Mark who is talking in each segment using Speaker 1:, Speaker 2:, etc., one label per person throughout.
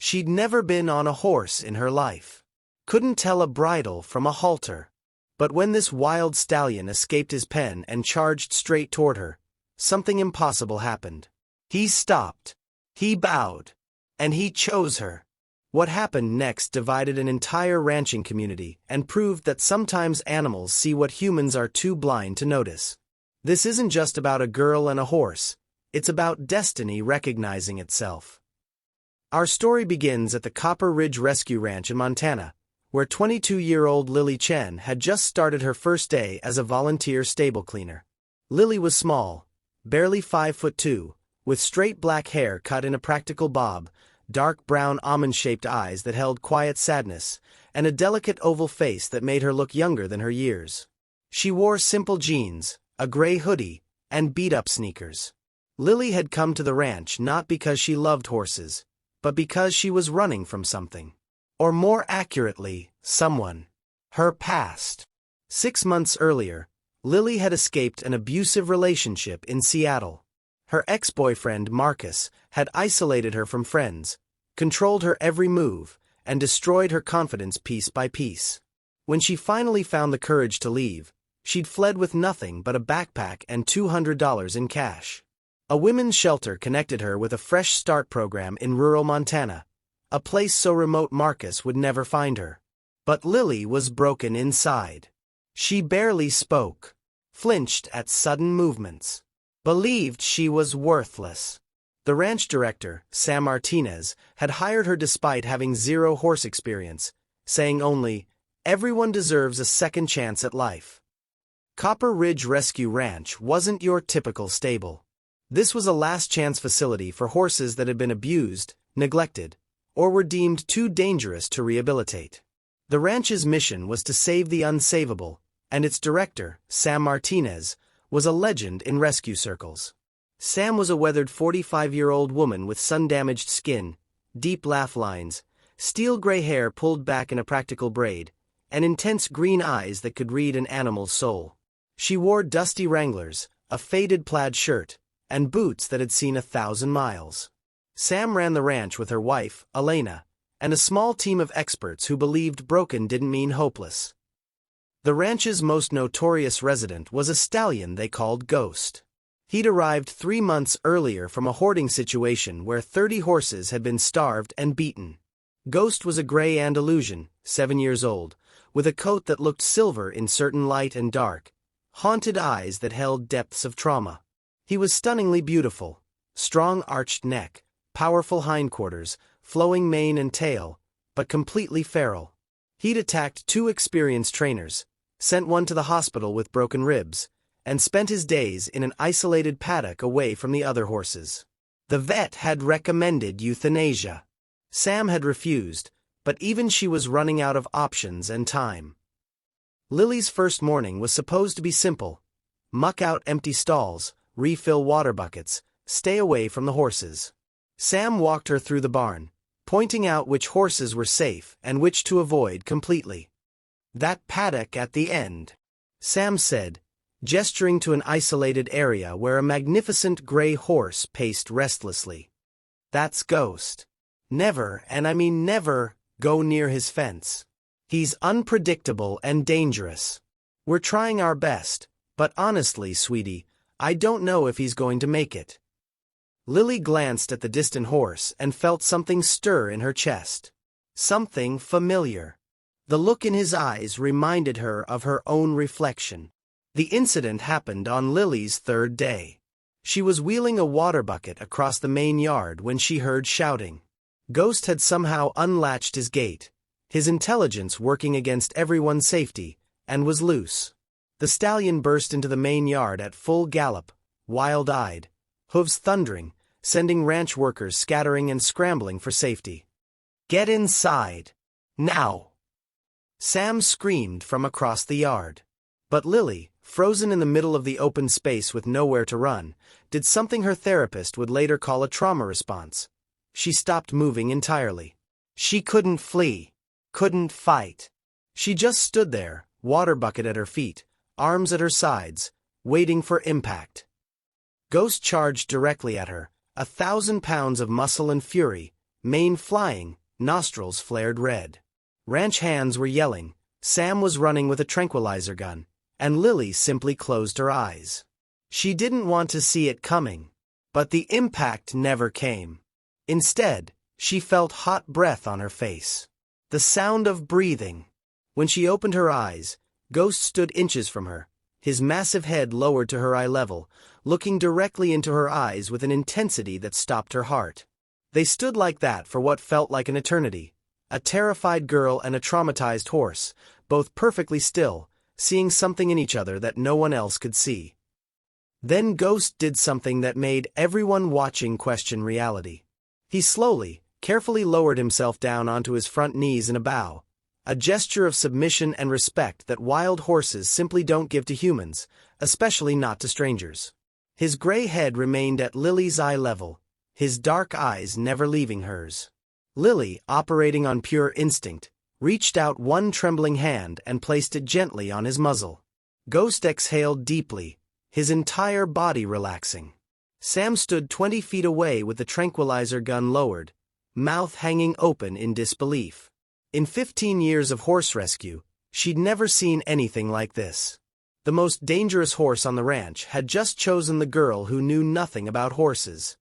Speaker 1: She'd never been on a horse in her life. Couldn't tell a bridle from a halter. But when this wild stallion escaped his pen and charged straight toward her, something impossible happened. He stopped. He bowed. And he chose her. What happened next divided an entire ranching community and proved that sometimes animals see what humans are too blind to notice. This isn't just about a girl and a horse. It's about destiny recognizing itself. Our story begins at the Copper Ridge Rescue Ranch in Montana, where 22-year-old Lily Chen had just started her first day as a volunteer stable cleaner. Lily was small, barely 5'2", with straight black hair cut in a practical bob, dark brown almond-shaped eyes that held quiet sadness, and a delicate oval face that made her look younger than her years. She wore simple jeans, a gray hoodie, and beat-up sneakers. Lily had come to the ranch not because she loved horses, but because she was running from something. Or more accurately, someone. Her past. 6 months earlier, Lily had escaped an abusive relationship in Seattle. Her ex-boyfriend, Marcus, had isolated her from friends, controlled her every move, and destroyed her confidence piece by piece. When she finally found the courage to leave, she'd fled with nothing but a backpack and $200 in cash. A women's shelter connected her with a Fresh Start program in rural Montana, a place so remote Marcus would never find her. But Lily was broken inside. She barely spoke, flinched at sudden movements, believed she was worthless. The ranch director, Sam Martinez, had hired her despite having zero horse experience, saying only, "Everyone deserves a second chance at life." Copper Ridge Rescue Ranch wasn't your typical stable. This was a last-chance facility for horses that had been abused, neglected, or were deemed too dangerous to rehabilitate. The ranch's mission was to save the unsavable, and its director, Sam Martinez, was a legend in rescue circles. Sam was a weathered 45-year-old woman with sun-damaged skin, deep laugh lines, steel gray hair pulled back in a practical braid, and intense green eyes that could read an animal's soul. She wore dusty Wranglers, a faded plaid shirt, and boots that had seen 1,000 miles. Sam ran the ranch with her wife, Elena, and a small team of experts who believed broken didn't mean hopeless. The ranch's most notorious resident was a stallion they called Ghost. He'd arrived 3 months earlier from a hoarding situation where 30 horses had been starved and beaten. Ghost was a gray Andalusian, 7 years old, with a coat that looked silver in certain light and dark, haunted eyes that held depths of trauma. He was stunningly beautiful, strong arched neck, powerful hindquarters, flowing mane and tail, but completely feral. He'd attacked 2 experienced trainers, sent one to the hospital with broken ribs, and spent his days in an isolated paddock away from the other horses. The vet had recommended euthanasia. Sam had refused, but even she was running out of options and time. Lily's first morning was supposed to be simple: muck out empty stalls, refill water buckets, stay away from the horses. Sam walked her through the barn, pointing out which horses were safe and which to avoid completely. "That paddock at the end," Sam said, gesturing to an isolated area where a magnificent gray horse paced restlessly. "That's Ghost. Never, and I mean never, go near his fence. He's unpredictable and dangerous. We're trying our best, but honestly, sweetie, I don't know if he's going to make it." Lily glanced at the distant horse and felt something stir in her chest. Something familiar. The look in his eyes reminded her of her own reflection. The incident happened on Lily's 3rd day. She was wheeling a water bucket across the main yard when she heard shouting. Ghost had somehow unlatched his gate, his intelligence working against everyone's safety, and was loose. The stallion burst into the main yard at full gallop, wild-eyed, hooves thundering, sending ranch workers scattering and scrambling for safety. "Get inside! Now!" Sam screamed from across the yard. But Lily, frozen in the middle of the open space with nowhere to run, did something her therapist would later call a trauma response. She stopped moving entirely. She couldn't flee, couldn't fight. She just stood there, water bucket at her feet, arms at her sides, waiting for impact. Ghost charged directly at her, 1,000 pounds of muscle and fury, mane flying, nostrils flared red. Ranch hands were yelling, Sam was running with a tranquilizer gun, and Lily simply closed her eyes. She didn't want to see it coming. But the impact never came. Instead, she felt hot breath on her face. The sound of breathing. When she opened her eyes, Ghost stood inches from her, his massive head lowered to her eye level, looking directly into her eyes with an intensity that stopped her heart. They stood like that for what felt like an eternity. A terrified girl and a traumatized horse, both perfectly still, seeing something in each other that no one else could see. Then Ghost did something that made everyone watching question reality. He slowly, carefully lowered himself down onto his front knees in a bow, a gesture of submission and respect that wild horses simply don't give to humans, especially not to strangers. His gray head remained at Lily's eye level, his dark eyes never leaving hers. Lily, operating on pure instinct, reached out one trembling hand and placed it gently on his muzzle. Ghost exhaled deeply, his entire body relaxing. Sam stood 20 feet away with the tranquilizer gun lowered, mouth hanging open in disbelief. In 15 years of horse rescue, she'd never seen anything like this. The most dangerous horse on the ranch had just chosen the girl who knew nothing about horses.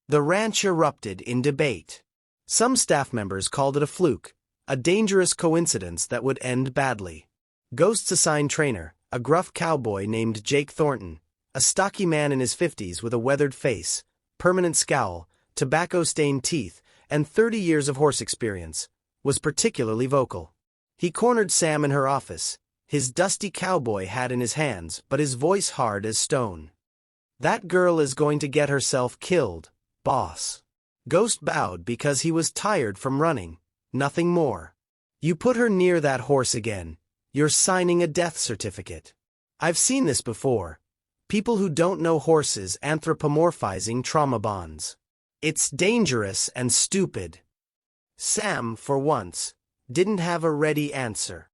Speaker 1: The ranch erupted in debate. Some staff members called it a fluke, a dangerous coincidence that would end badly. Ghost's assigned trainer, a gruff cowboy named Jake Thornton, a stocky man in his 50s with a weathered face, permanent scowl, tobacco-stained teeth, and 30 years of horse experience, was particularly vocal. He cornered Sam in her office, his dusty cowboy hat in his hands but his voice hard as stone. "That girl is going to get herself killed, boss." Ghost bowed because he was tired from running, nothing more. "You put her near that horse again, you're signing a death certificate. I've seen this before. People who don't know horses anthropomorphizing trauma bonds. It's dangerous and stupid." Sam, for once, didn't have a ready answer.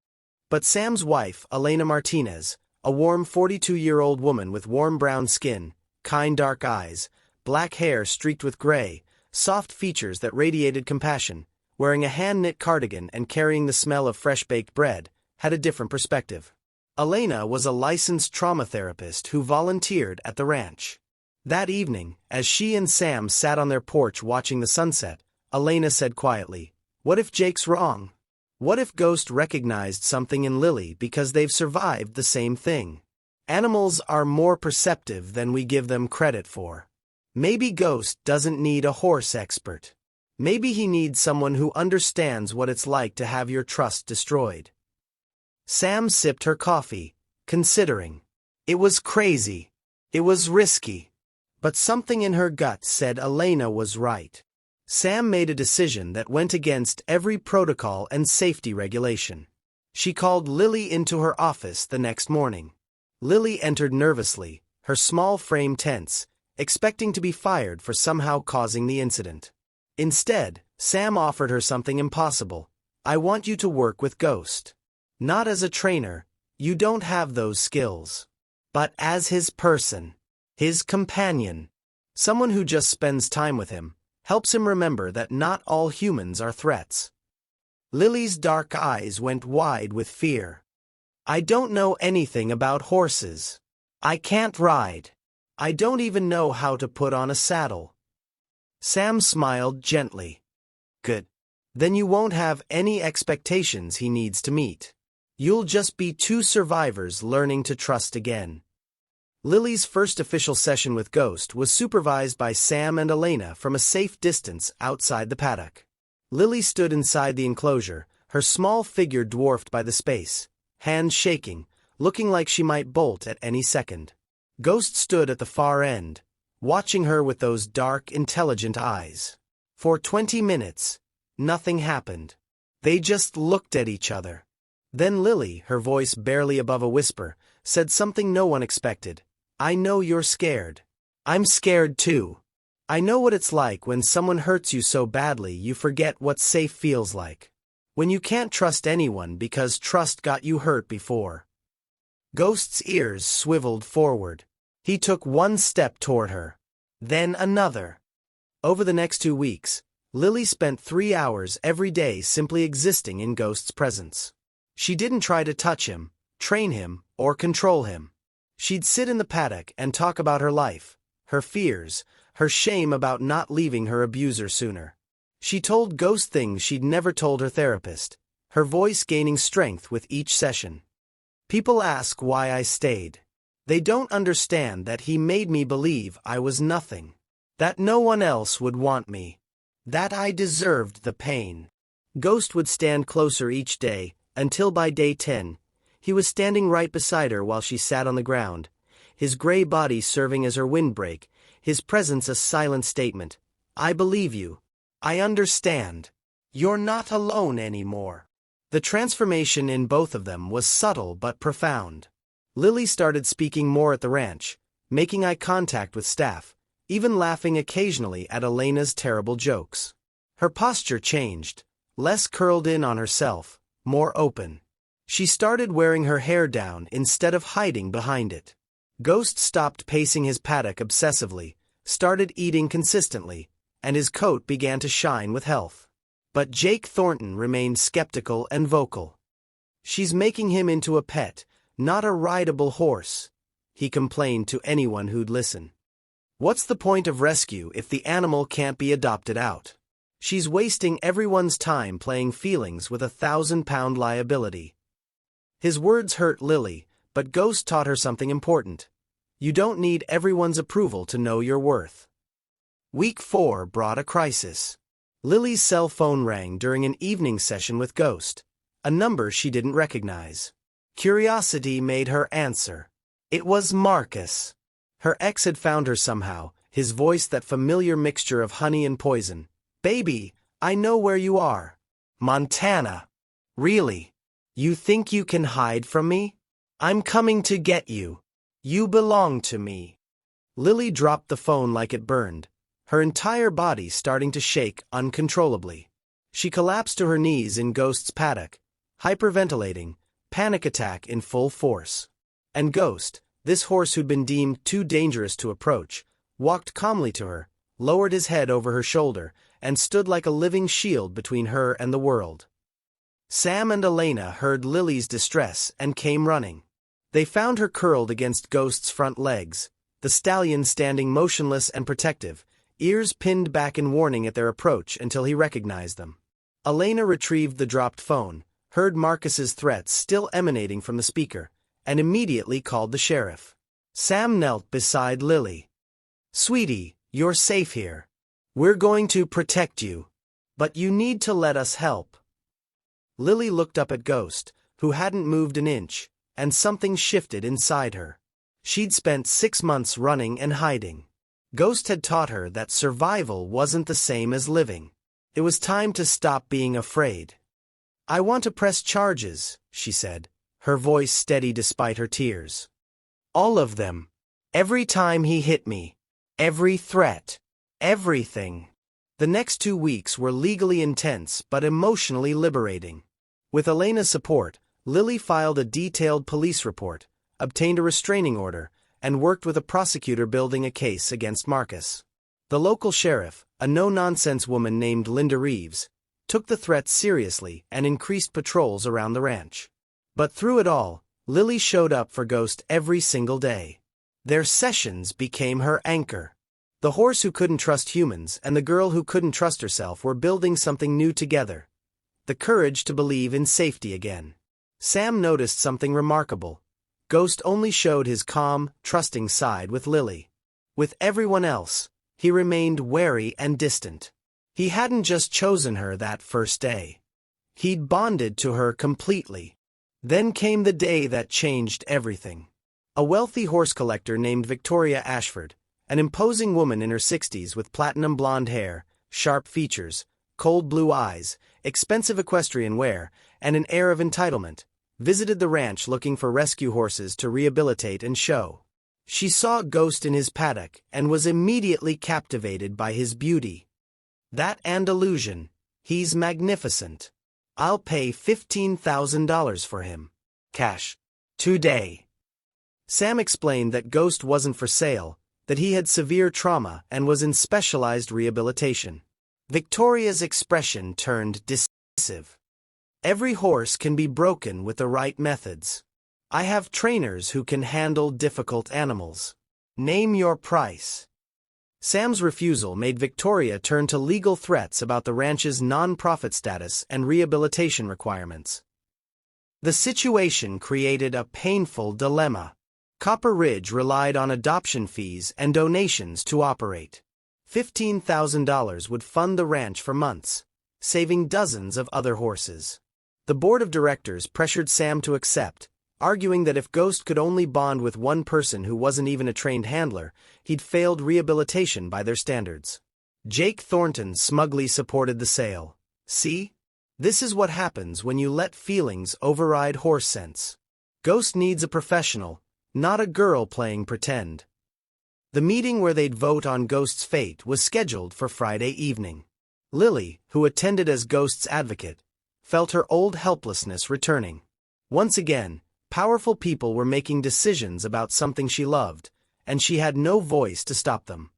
Speaker 1: But Sam's wife, Elena Martinez, a warm 42-year-old woman with warm brown skin, kind dark eyes, black hair streaked with gray, soft features that radiated compassion, wearing a hand-knit cardigan and carrying the smell of fresh-baked bread, had a different perspective. Elena was a licensed trauma therapist who volunteered at the ranch. That evening, as she and Sam sat on their porch watching the sunset, Elena said quietly, "What if Jake's wrong? What if Ghost recognized something in Lily because they've survived the same thing? Animals are more perceptive than we give them credit for. Maybe Ghost doesn't need a horse expert. Maybe he needs someone who understands what it's like to have your trust destroyed." Sam sipped her coffee, considering. It was crazy. It was risky. But something in her gut said Elena was right. Sam made a decision that went against every protocol and safety regulation. She called Lily into her office the next morning. Lily entered nervously, her small frame tense, expecting to be fired for somehow causing the incident. Instead, Sam offered her something impossible. "I want you to work with Ghost. Not as a trainer, you don't have those skills. But as his person, his companion, someone who just spends time with him, helps him remember that not all humans are threats." Lily's dark eyes went wide with fear. "I don't know anything about horses. I can't ride. I don't even know how to put on a saddle." Sam smiled gently. "Good. Then you won't have any expectations he needs to meet. You'll just be two survivors learning to trust again." Lily's first official session with Ghost was supervised by Sam and Elena from a safe distance outside the paddock. Lily stood inside the enclosure, her small figure dwarfed by the space, hands shaking, looking like she might bolt at any second. Ghost stood at the far end, watching her with those dark, intelligent eyes. For 20 minutes, nothing happened. They just looked at each other. Then Lily, her voice barely above a whisper, said something no one expected. "I know you're scared. I'm scared too. I know what it's like when someone hurts you so badly you forget what safe feels like. When you can't trust anyone because trust got you hurt before." Ghost's ears swiveled forward. He took one step toward her. Then another. Over the next 2 weeks, Lily spent 3 hours every day simply existing in Ghost's presence. She didn't try to touch him, train him, or control him. She'd sit in the paddock and talk about her life, her fears, her shame about not leaving her abuser sooner. She told Ghost things she'd never told her therapist, her voice gaining strength with each session. People ask why I stayed. They don't understand that he made me believe I was nothing, that no one else would want me, that I deserved the pain. Ghost would stand closer each day, until by day 10, he was standing right beside her while she sat on the ground, his gray body serving as her windbreak, his presence a silent statement. I believe you. I understand. You're not alone anymore. The transformation in both of them was subtle but profound. Lily started speaking more at the ranch, making eye contact with staff, even laughing occasionally at Elena's terrible jokes. Her posture changed, less curled in on herself, more open. She started wearing her hair down instead of hiding behind it. Ghost stopped pacing his paddock obsessively, started eating consistently, and his coat began to shine with health. But Jake Thornton remained skeptical and vocal. She's making him into a pet, not a rideable horse, he complained to anyone who'd listen. What's the point of rescue if the animal can't be adopted out? She's wasting everyone's time playing feelings with a 1,000-pound liability. His words hurt Lily, but Ghost taught her something important. You don't need everyone's approval to know your worth. Week 4 brought a crisis. Lily's cell phone rang during an evening session with Ghost, a number she didn't recognize. Curiosity made her answer. It was Marcus. Her ex had found her somehow, his voice that familiar mixture of honey and poison. Baby, I know where you are. Montana. Really? You think you can hide from me? I'm coming to get you. You belong to me. Lily dropped the phone like it burned, her entire body starting to shake uncontrollably. She collapsed to her knees in Ghost's paddock, hyperventilating, panic attack in full force. And Ghost, this horse who'd been deemed too dangerous to approach, walked calmly to her, lowered his head over her shoulder, and stood like a living shield between her and the world. Sam and Elena heard Lily's distress and came running. They found her curled against Ghost's front legs, the stallion standing motionless and protective, ears pinned back in warning at their approach until he recognized them. Elena retrieved the dropped phone, heard Marcus's threats still emanating from the speaker, and immediately called the sheriff. Sam knelt beside Lily. Sweetie, you're safe here. We're going to protect you. But you need to let us help. Lily looked up at Ghost, who hadn't moved an inch, and something shifted inside her. She'd spent 6 months running and hiding. Ghost had taught her that survival wasn't the same as living. It was time to stop being afraid. I want to press charges, she said, her voice steady despite her tears. All of them. Every time he hit me. Every threat. Everything. The next 2 weeks were legally intense but emotionally liberating. With Elena's support, Lily filed a detailed police report, obtained a restraining order, and worked with a prosecutor building a case against Marcus. The local sheriff, a no-nonsense woman named Linda Reeves, took the threat seriously and increased patrols around the ranch. But through it all, Lily showed up for Ghost every single day. Their sessions became her anchor. The horse who couldn't trust humans and the girl who couldn't trust herself were building something new together. The courage to believe in safety again. Sam noticed something remarkable. Ghost only showed his calm, trusting side with Lily. With everyone else, he remained wary and distant. He hadn't just chosen her that first day. He'd bonded to her completely. Then came the day that changed everything. A wealthy horse collector named Victoria Ashford, an imposing woman in her 60s with platinum blonde hair, sharp features, cold blue eyes, expensive equestrian wear, and an air of entitlement, visited the ranch looking for rescue horses to rehabilitate and show. She saw Ghost in his paddock and was immediately captivated by his beauty. That Andalusian, he's magnificent. I'll pay $15,000 for him. Cash. Today. Sam explained that Ghost wasn't for sale, that he had severe trauma and was in specialized rehabilitation. Victoria's expression turned decisive. Every horse can be broken with the right methods. I have trainers who can handle difficult animals. Name your price. Sam's refusal made Victoria turn to legal threats about the ranch's non-profit status and rehabilitation requirements. The situation created a painful dilemma. Copper Ridge relied on adoption fees and donations to operate. $15,000 would fund the ranch for months, saving dozens of other horses. The board of directors pressured Sam to accept, arguing that if Ghost could only bond with one person who wasn't even a trained handler, he'd failed rehabilitation by their standards. Jake Thornton smugly supported the sale. See? This is what happens when you let feelings override horse sense. Ghost needs a professional, not a girl playing pretend. The meeting where they'd vote on Ghost's fate was scheduled for Friday evening. Lily, who attended as Ghost's advocate, felt her old helplessness returning. Once again, powerful people were making decisions about something she loved, and she had no voice to stop them.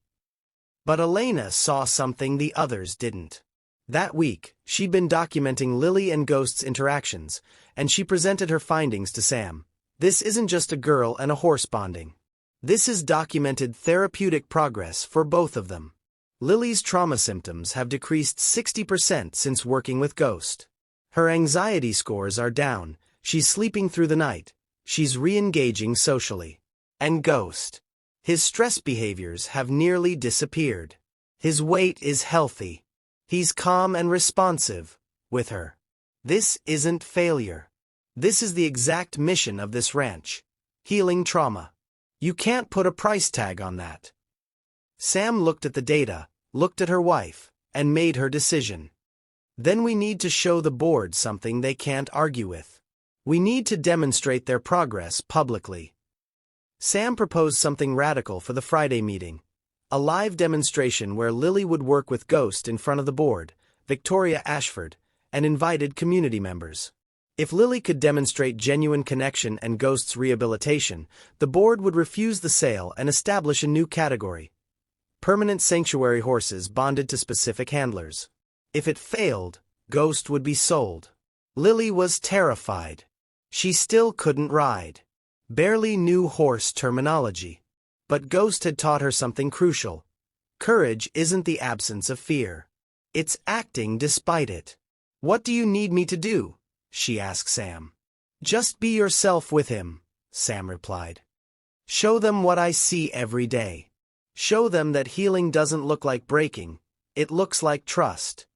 Speaker 1: But Elena saw something the others didn't. That week, she'd been documenting Lily and Ghost's interactions, and she presented her findings to Sam. This isn't just a girl and a horse bonding. This is documented therapeutic progress for both of them. Lily's trauma symptoms have decreased 60% since working with Ghost. Her anxiety scores are down, she's sleeping through the night, she's re-engaging socially. And Ghost. His stress behaviors have nearly disappeared. His weight is healthy. He's calm and responsive with her. This isn't failure. This is the exact mission of this ranch. Healing trauma. You can't put a price tag on that. Sam looked at the data, looked at her wife, and made her decision. Then we need to show the board something they can't argue with. We need to demonstrate their progress publicly. Sam proposed something radical for the Friday meeting. A live demonstration where Lily would work with Ghost in front of the board, Victoria Ashford, and invited community members. If Lily could demonstrate genuine connection and Ghost's rehabilitation, the board would refuse the sale and establish a new category: permanent sanctuary horses bonded to specific handlers. If it failed, Ghost would be sold. Lily was terrified. She still couldn't ride. Barely knew horse terminology. But Ghost had taught her something crucial. Courage isn't the absence of fear. It's acting despite it. What do you need me to do? She asked Sam. Just be yourself with him, Sam replied. Show them what I see every day. Show them that healing doesn't look like breaking, it looks like trust.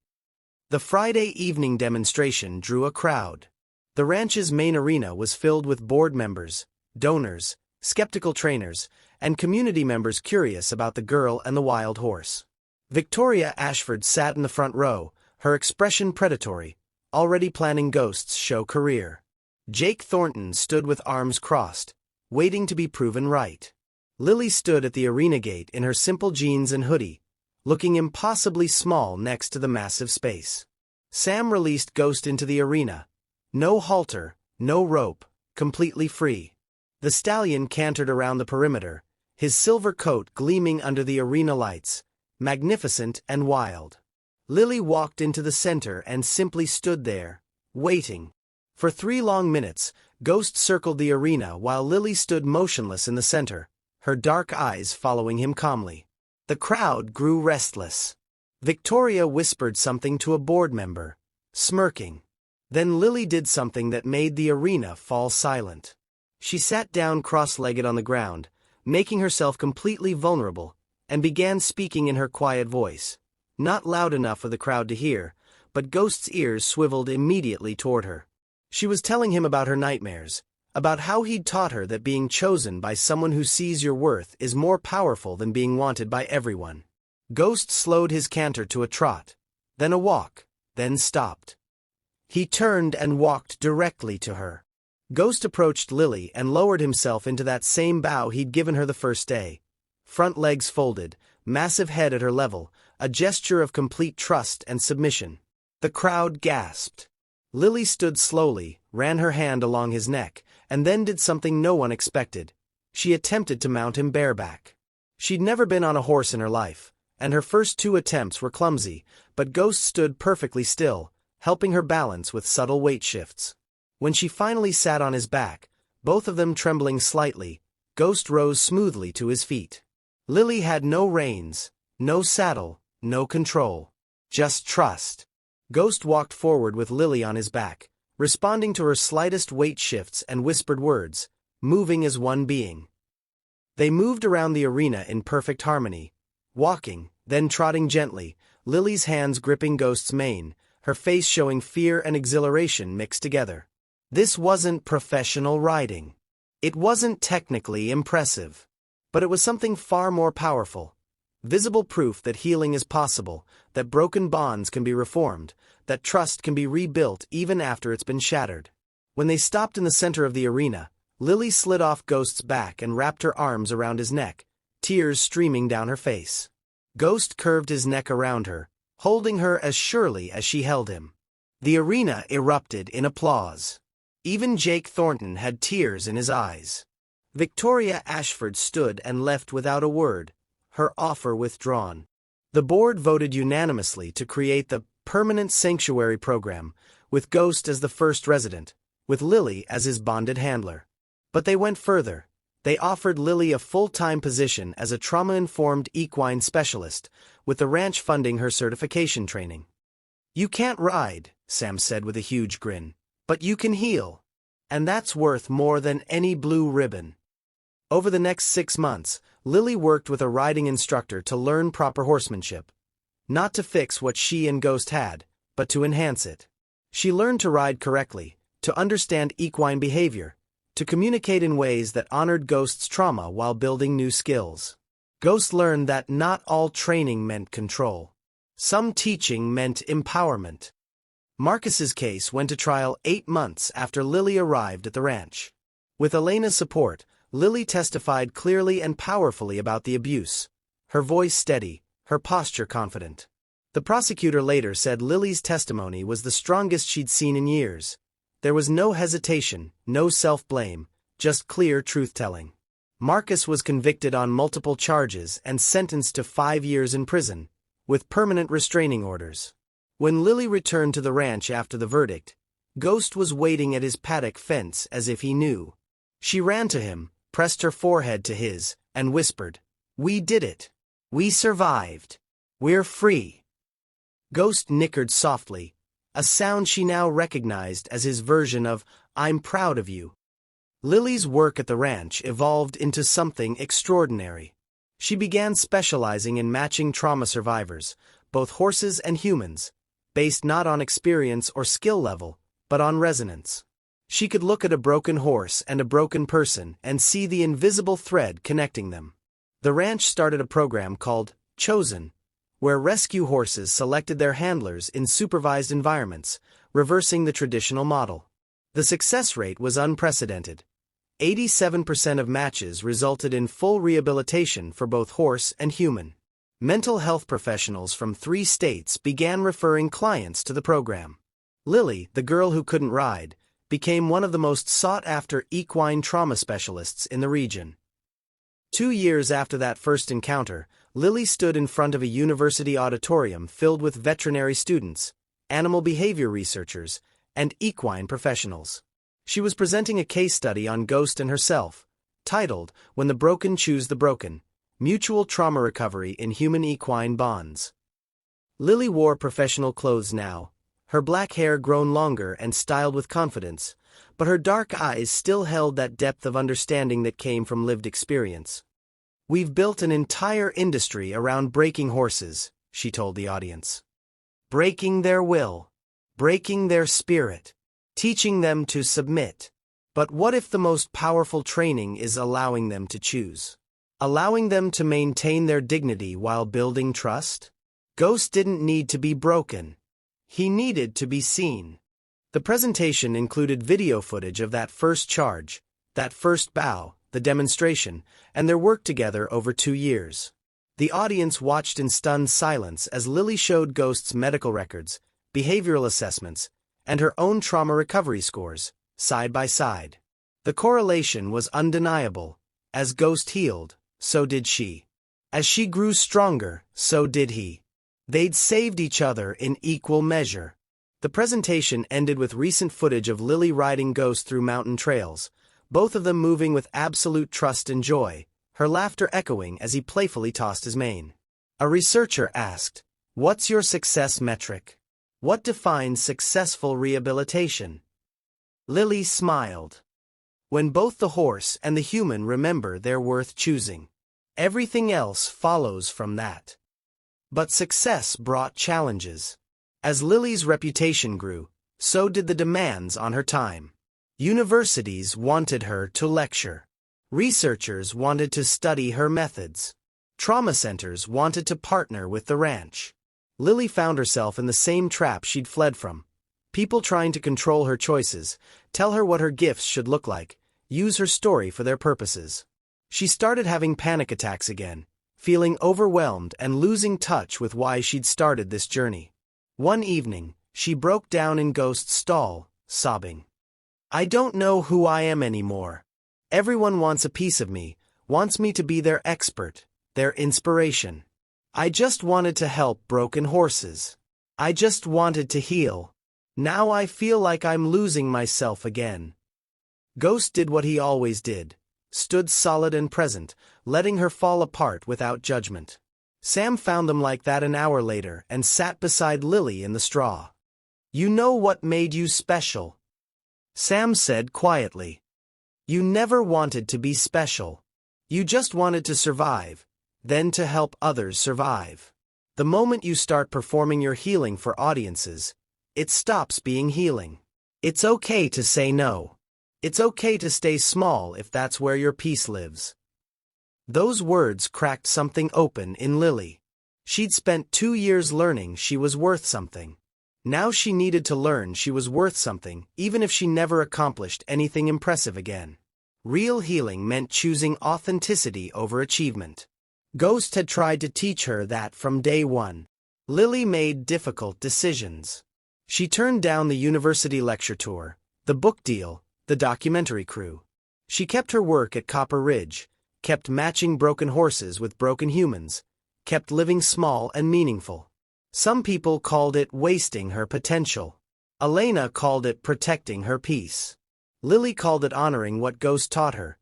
Speaker 1: The Friday evening demonstration drew a crowd. The ranch's main arena was filled with board members, donors, skeptical trainers, and community members curious about the girl and the wild horse. Victoria Ashford sat in the front row, her expression predatory, already planning Ghost's show career. Jake Thornton stood with arms crossed, waiting to be proven right. Lily stood at the arena gate in her simple jeans and hoodie, looking impossibly small next to the massive space. Sam released Ghost into the arena. No halter, no rope, completely free. The stallion cantered around the perimeter, his silver coat gleaming under the arena lights, magnificent and wild. Lily walked into the center and simply stood there, waiting. For 3 long minutes, Ghost circled the arena while Lily stood motionless in the center, her dark eyes following him calmly. The crowd grew restless. Victoria whispered something to a board member, smirking. Then Lily did something that made the arena fall silent. She sat down cross-legged on the ground, making herself completely vulnerable, and began speaking in her quiet voice. Not loud enough for the crowd to hear, but Ghost's ears swiveled immediately toward her. She was telling him about her nightmares, about how he'd taught her that being chosen by someone who sees your worth is more powerful than being wanted by everyone. Ghost slowed his canter to a trot, then a walk, then stopped. He turned and walked directly to her. Ghost approached Lily and lowered himself into that same bow he'd given her the first day. Front legs folded, massive head at her level, a gesture of complete trust and submission. The crowd gasped. Lily stood slowly, ran her hand along his neck, and then did something no one expected. She attempted to mount him bareback. She'd never been on a horse in her life, and her first 2 attempts were clumsy, but Ghost stood perfectly still, helping her balance with subtle weight shifts. When she finally sat on his back, both of them trembling slightly, Ghost rose smoothly to his feet. Lily had no reins, no saddle, no control. Just trust. Ghost walked forward with Lily on his back, responding to her slightest weight shifts and whispered words, moving as one being. They moved around the arena in perfect harmony, walking, then trotting gently, Lily's hands gripping Ghost's mane, her face showing fear and exhilaration mixed together. This wasn't professional riding. It wasn't technically impressive. But it was something far more powerful. Visible proof that healing is possible, that broken bonds can be reformed, that trust can be rebuilt even after it's been shattered. When they stopped in the center of the arena, Lily slid off Ghost's back and wrapped her arms around his neck, tears streaming down her face. Ghost curved his neck around her, holding her as surely as she held him. The arena erupted in applause. Even Jake Thornton had tears in his eyes. Victoria Ashford stood and left without a word, her offer withdrawn. The board voted unanimously to create the Permanent Sanctuary Program, with Ghost as the first resident, with Lily as his bonded handler. But they went further. They offered Lily a full-time position as a trauma-informed equine specialist, with the ranch funding her certification training. "You can't ride," Sam said with a huge grin, "but you can heal. And that's worth more than any blue ribbon." Over the next 6 months, Lily worked with a riding instructor to learn proper horsemanship. Not to fix what she and Ghost had, but to enhance it. She learned to ride correctly, to understand equine behavior, to communicate in ways that honored Ghost's trauma while building new skills. Ghost learned that not all training meant control. Some teaching meant empowerment. Marcus's case went to trial 8 months after Lily arrived at the ranch. With Elena's support, Lily testified clearly and powerfully about the abuse, her voice steady, her posture confident. The prosecutor later said Lily's testimony was the strongest she'd seen in years. There was no hesitation, no self-blame, just clear truth-telling. Marcus was convicted on multiple charges and sentenced to 5 years in prison, with permanent restraining orders. When Lily returned to the ranch after the verdict, Ghost was waiting at his paddock fence as if he knew. She ran to him, pressed her forehead to his, and whispered, "We did it. We survived. We're free." Ghost nickered softly, a sound she now recognized as his version of, "I'm proud of you." Lily's work at the ranch evolved into something extraordinary. She began specializing in matching trauma survivors, both horses and humans, based not on experience or skill level, but on resonance. She could look at a broken horse and a broken person and see the invisible thread connecting them. The ranch started a program called Chosen, where rescue horses selected their handlers in supervised environments, reversing the traditional model. The success rate was unprecedented. 87% of matches resulted in full rehabilitation for both horse and human. Mental health professionals from 3 states began referring clients to the program. Lily, the girl who couldn't ride, became one of the most sought-after equine trauma specialists in the region. 2 years after that first encounter, Lily stood in front of a university auditorium filled with veterinary students, animal behavior researchers, and equine professionals. She was presenting a case study on Ghost and herself, titled "When the Broken Choose the Broken: Mutual Trauma Recovery in Human Equine Bonds." Lily wore professional clothes now, her black hair grown longer and styled with confidence, but her dark eyes still held that depth of understanding that came from lived experience. "We've built an entire industry around breaking horses," she told the audience. "Breaking their will, breaking their spirit, teaching them to submit. But what if the most powerful training is allowing them to choose? Allowing them to maintain their dignity while building trust?" Ghost didn't need to be broken. He needed to be seen. The presentation included video footage of that first charge, that first bow, the demonstration, and their work together over 2 years. The audience watched in stunned silence as Lily showed Ghost's medical records, behavioral assessments, and her own trauma recovery scores, side by side. The correlation was undeniable. As Ghost healed, so did she. As she grew stronger, so did he. They'd saved each other in equal measure. The presentation ended with recent footage of Lily riding Ghost through mountain trails, both of them moving with absolute trust and joy, her laughter echoing as he playfully tossed his mane. A researcher asked, "What's your success metric? What defines successful rehabilitation?" Lily smiled. "When both the horse and the human remember they're worth choosing. Everything else follows from that." But success brought challenges. As Lily's reputation grew, so did the demands on her time. Universities wanted her to lecture. Researchers wanted to study her methods. Trauma centers wanted to partner with the ranch. Lily found herself in the same trap she'd fled from. People trying to control her choices, tell her what her gifts should look like, use her story for their purposes. She started having panic attacks again, feeling overwhelmed and losing touch with why she'd started this journey. One evening, she broke down in Ghost's stall, sobbing. "I don't know who I am anymore. Everyone wants a piece of me, wants me to be their expert, their inspiration. I just wanted to help broken horses. I just wanted to heal. Now I feel like I'm losing myself again." Ghost did what he always did, stood solid and present, letting her fall apart without judgment. Sam found them like that an hour later and sat beside Lily in the straw. "You know what made you special?" Sam said quietly. "You never wanted to be special. You just wanted to survive, then to help others survive. The moment you start performing your healing for audiences, it stops being healing. It's okay to say no. It's okay to stay small if that's where your peace lives." Those words cracked something open in Lily. She'd spent 2 years learning she was worth something. Now she needed to learn she was worth something, even if she never accomplished anything impressive again. Real healing meant choosing authenticity over achievement. Ghost had tried to teach her that from day one. Lily made difficult decisions. She turned down the university lecture tour, the book deal, the documentary crew. She kept her work at Copper Ridge, kept matching broken horses with broken humans, kept living small and meaningful. Some people called it wasting her potential. Elena called it protecting her peace. Lily called it honoring what Ghost taught her.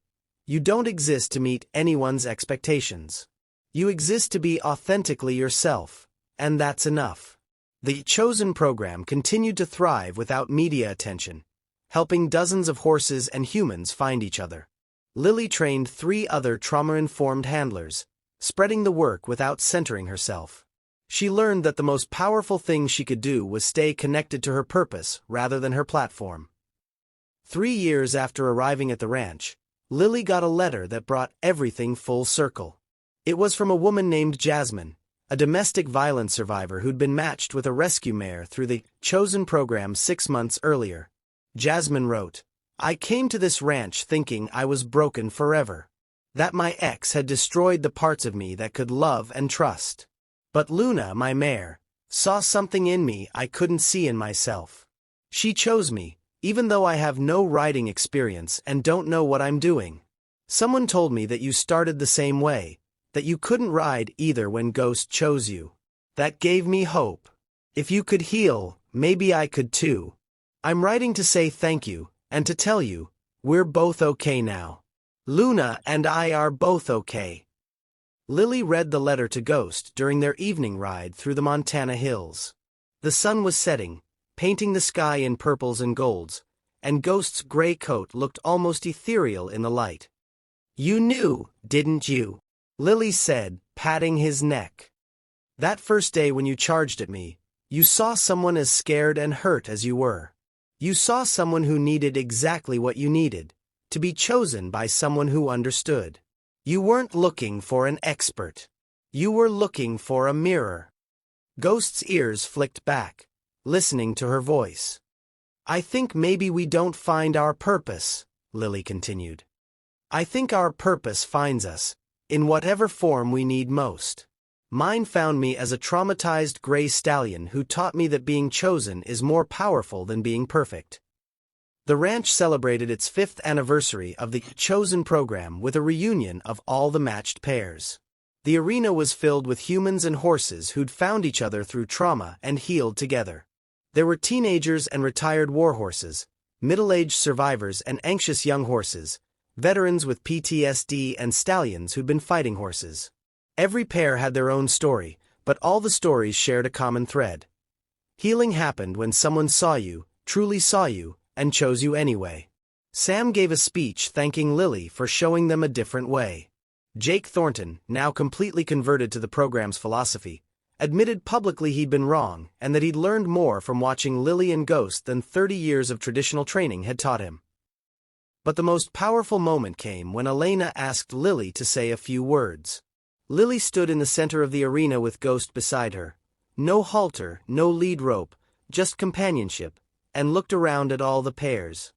Speaker 1: You don't exist to meet anyone's expectations. You exist to be authentically yourself, and that's enough. The Chosen program continued to thrive without media attention, helping dozens of horses and humans find each other. Lily trained 3 other trauma-informed handlers, spreading the work without centering herself. She learned that the most powerful thing she could do was stay connected to her purpose rather than her platform. 3 years after arriving at the ranch, Lily got a letter that brought everything full circle. It was from a woman named Jasmine, a domestic violence survivor who'd been matched with a rescue mare through the Chosen program 6 months earlier. Jasmine wrote, "I came to this ranch thinking I was broken forever, that my ex had destroyed the parts of me that could love and trust. But Luna, my mare, saw something in me I couldn't see in myself. She chose me, even though I have no riding experience and don't know what I'm doing. Someone told me that you started the same way, that you couldn't ride either when Ghost chose you. That gave me hope. If you could heal, maybe I could too. I'm writing to say thank you, and to tell you, we're both okay now. Luna and I are both okay." Lily read the letter to Ghost during their evening ride through the Montana hills. The sun was setting, painting the sky in purples and golds, and Ghost's gray coat looked almost ethereal in the light. "You knew, didn't you?" Lily said, patting his neck. "That first day when you charged at me, you saw someone as scared and hurt as you were. You saw someone who needed exactly what you needed, to be chosen by someone who understood. You weren't looking for an expert. You were looking for a mirror." Ghost's ears flicked back, listening to her voice. "I think maybe we don't find our purpose," Lily continued. "I think our purpose finds us, in whatever form we need most. Mine found me as a traumatized gray stallion who taught me that being chosen is more powerful than being perfect." The ranch celebrated its 5th anniversary of the Chosen program with a reunion of all the matched pairs. The arena was filled with humans and horses who'd found each other through trauma and healed together. There were teenagers and retired war horses, middle-aged survivors and anxious young horses, veterans with PTSD and stallions who'd been fighting horses. Every pair had their own story, but all the stories shared a common thread. Healing happened when someone saw you, truly saw you, and chose you anyway. Sam gave a speech thanking Lily for showing them a different way. Jake Thornton, now completely converted to the program's philosophy, admitted publicly he'd been wrong and that he'd learned more from watching Lily and Ghost than 30 years of traditional training had taught him. But the most powerful moment came when Elena asked Lily to say a few words. Lily stood in the center of the arena with Ghost beside her. No halter, no lead rope, just companionship, and looked around at all the pairs.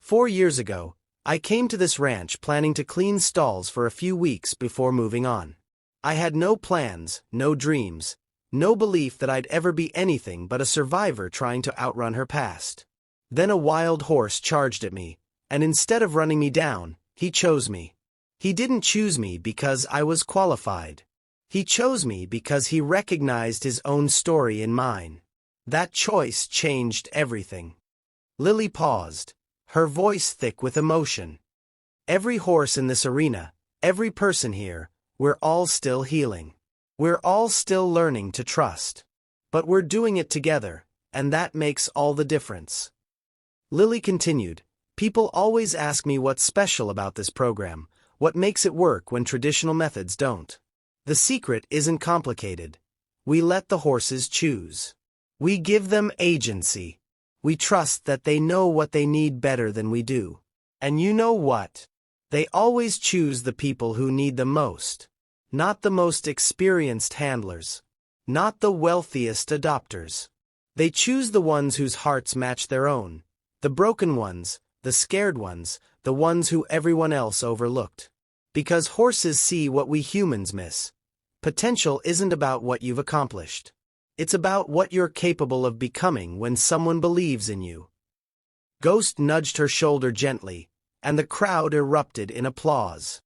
Speaker 1: 4 years ago, I came to this ranch planning to clean stalls for a few weeks before moving on. I had no plans, no dreams, no belief that I'd ever be anything but a survivor trying to outrun her past. Then a wild horse charged at me, and instead of running me down, he chose me. He didn't choose me because I was qualified. He chose me because he recognized his own story in mine. That choice changed everything. Lily paused, her voice thick with emotion. Every horse in this arena, every person here, we're all still healing. We're all still learning to trust. But we're doing it together, and that makes all the difference. Lily continued, people always ask me what's special about this program, what makes it work when traditional methods don't. The secret isn't complicated. We let the horses choose. We give them agency. We trust that they know what they need better than we do. And you know what? They always choose the people who need them most. Not the most experienced handlers. Not the wealthiest adopters. They choose the ones whose hearts match their own. The broken ones, the scared ones, the ones who everyone else overlooked. Because horses see what we humans miss. Potential isn't about what you've accomplished. It's about what you're capable of becoming when someone believes in you. Ghost nudged her shoulder gently, and the crowd erupted in applause.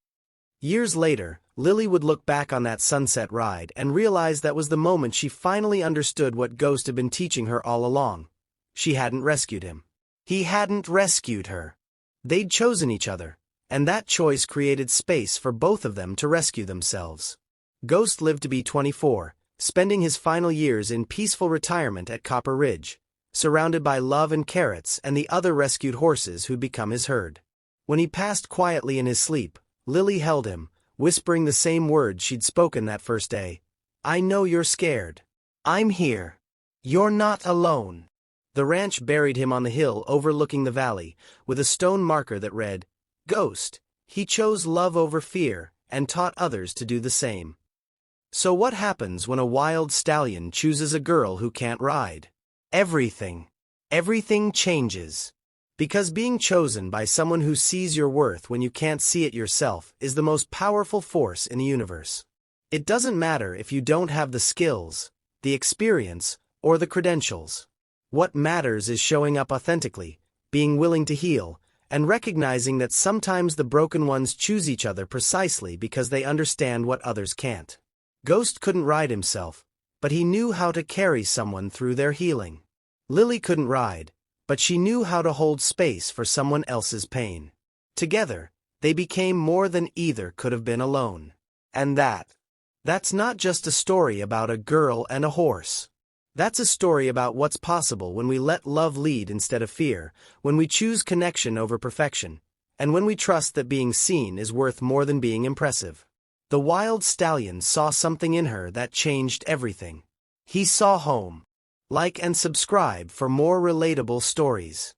Speaker 1: Years later, Lily would look back on that sunset ride and realize that was the moment she finally understood what Ghost had been teaching her all along. She hadn't rescued him. He hadn't rescued her. They'd chosen each other, and that choice created space for both of them to rescue themselves. Ghost lived to be 24, spending his final years in peaceful retirement at Copper Ridge, surrounded by love and carrots and the other rescued horses who'd become his herd. When he passed quietly in his sleep, Lily held him, whispering the same words she'd spoken that first day. I know you're scared. I'm here. You're not alone. The ranch buried him on the hill overlooking the valley, with a stone marker that read, Ghost, he chose love over fear, and taught others to do the same. So what happens when a wild stallion chooses a girl who can't ride? Everything. Everything changes. Because being chosen by someone who sees your worth when you can't see it yourself is the most powerful force in the universe. It doesn't matter if you don't have the skills, the experience, or the credentials. What matters is showing up authentically, being willing to heal, and recognizing that sometimes the broken ones choose each other precisely because they understand what others can't. Ghost couldn't ride himself, but he knew how to carry someone through their healing. Lily couldn't ride, but she knew how to hold space for someone else's pain. Together, they became more than either could have been alone. And that's not just a story about a girl and a horse. That's a story about what's possible when we let love lead instead of fear, when we choose connection over perfection, and when we trust that being seen is worth more than being impressive. The wild stallion saw something in her that changed everything. He saw home. Like and subscribe for more relatable stories.